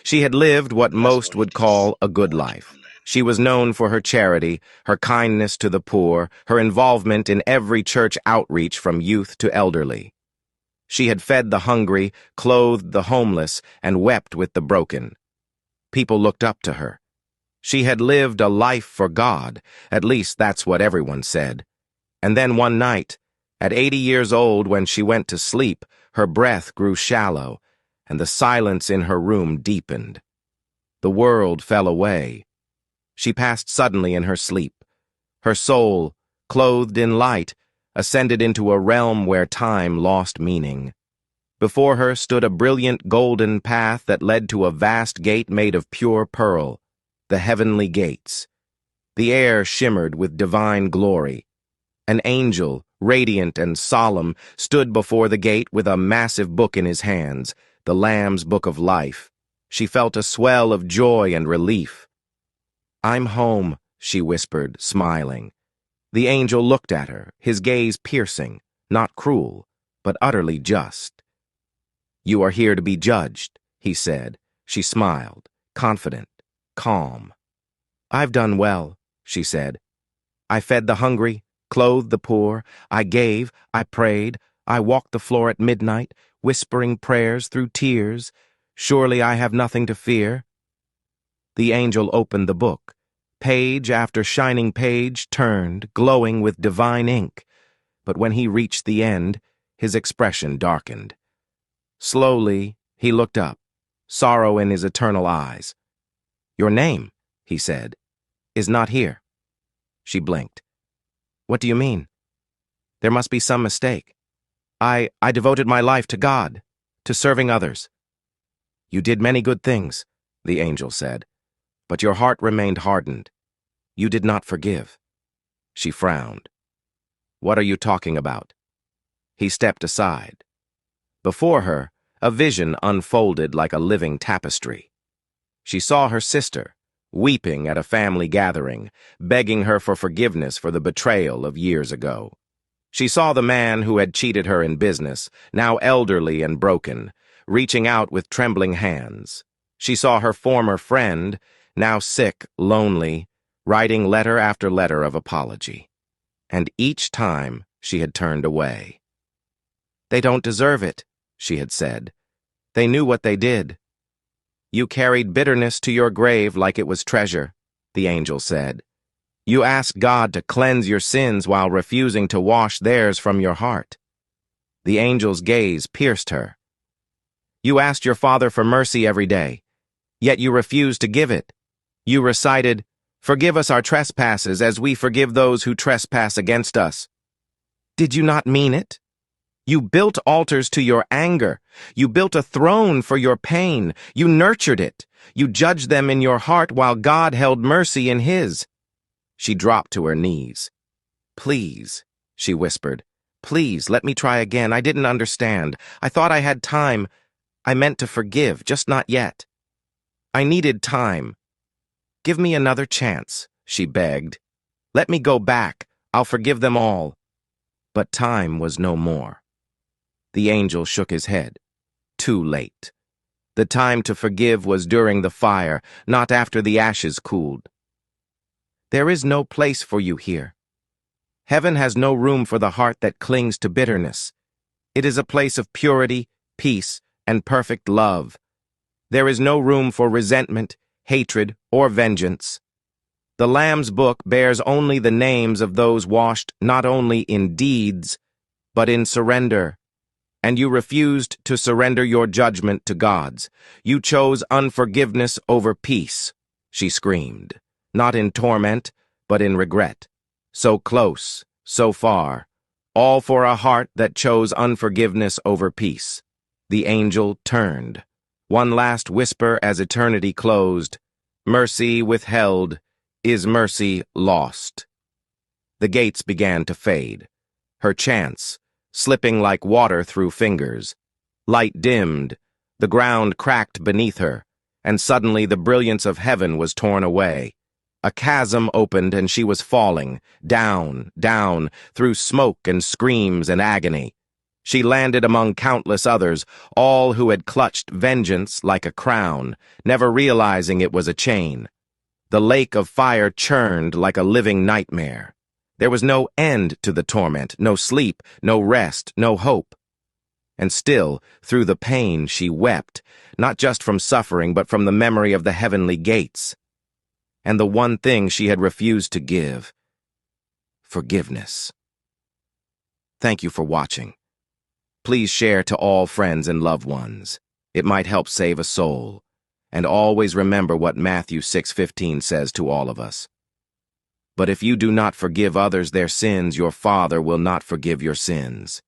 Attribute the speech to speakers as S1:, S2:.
S1: She had lived what most would call a good life. She was known for her charity, her kindness to the poor, her involvement in every church outreach from youth to elderly. She had fed the hungry, clothed the homeless, and wept with the broken. People looked up to her. She had lived a life for God, at least that's what everyone said. And then one night, at 80 years old when she went to sleep, her breath grew shallow, and the silence in her room deepened. The world fell away. She passed suddenly in her sleep. Her soul, clothed in light, ascended into a realm where time lost meaning. Before her stood a brilliant golden path that led to a vast gate made of pure pearl, the heavenly gates. The air shimmered with divine glory. An angel, radiant and solemn, stood before the gate with a massive book in his hands, the Lamb's Book of Life. She felt a swell of joy and relief. "I'm home," she whispered, smiling. The angel looked at her, his gaze piercing, not cruel, but utterly just. "You are here to be judged," he said. She smiled, confident, calm. "I've done well," she said. "I fed the hungry, clothed the poor, I gave, I prayed, I walked the floor at midnight, whispering prayers through tears. Surely I have nothing to fear." The angel opened the book. Page after shining page turned, glowing with divine ink. But when he reached the end, his expression darkened. Slowly, he looked up, sorrow in his eternal eyes. "Your name," he said, "is not here." She blinked. "What do you mean?" "There must be some mistake. I devoted my life to God, to serving others." "You did many good things," the angel said, "but your heart remained hardened. You did not forgive." She frowned. "What are you talking about?" He stepped aside. Before her, a vision unfolded like a living tapestry. She saw her sister, weeping at a family gathering, begging her for forgiveness for the betrayal of years ago. She saw the man who had cheated her in business, now elderly and broken, reaching out with trembling hands. She saw her former friend, now sick, lonely, writing letter after letter of apology. And each time she had turned away. "They don't deserve it," she had said. "They knew what they did." "You carried bitterness to your grave like it was treasure," the angel said. "You asked God to cleanse your sins while refusing to wash theirs from your heart." The angel's gaze pierced her. "You asked your Father for mercy every day, yet you refused to give it. You recited, 'Forgive us our trespasses as we forgive those who trespass against us.' Did you not mean it? You built altars to your anger. You built a throne for your pain. You nurtured it. You judged them in your heart while God held mercy in his." She dropped to her knees. "Please," she whispered. "Please, let me try again. I didn't understand. I thought I had time. I meant to forgive, just not yet. I needed time. Give me another chance," she begged. "Let me go back. I'll forgive them all." But time was no more. The angel shook his head. Too late. The time to forgive was during the fire, not after the ashes cooled. "There is no place for you here. Heaven has no room for the heart that clings to bitterness. It is a place of purity, peace, and perfect love. There is no room for resentment, hatred, or vengeance. The Lamb's Book bears only the names of those washed not only in deeds, but in surrender. And you refused to surrender your judgment to God's. You chose unforgiveness over peace," she screamed, not in torment, but in regret. So close, so far, all for a heart that chose unforgiveness over peace. The angel turned. One last whisper as eternity closed. "Mercy withheld, is mercy lost?" The gates began to fade. Her chance, slipping like water through fingers. Light dimmed, the ground cracked beneath her, and suddenly the brilliance of heaven was torn away. A chasm opened and she was falling, down, down, through smoke and screams and agony. She landed among countless others, all who had clutched vengeance like a crown, never realizing it was a chain. The lake of fire churned like a living nightmare. There was no end to the torment, no sleep, no rest, no hope. And still, through the pain, she wept, not just from suffering, but from the memory of the heavenly gates. And the one thing she had refused to give: forgiveness. Thank you for watching. Please share to all friends and loved ones. It might help save a soul. And always remember what Matthew 6:15 says to all of us. But if you do not forgive others their sins, your Father will not forgive your sins.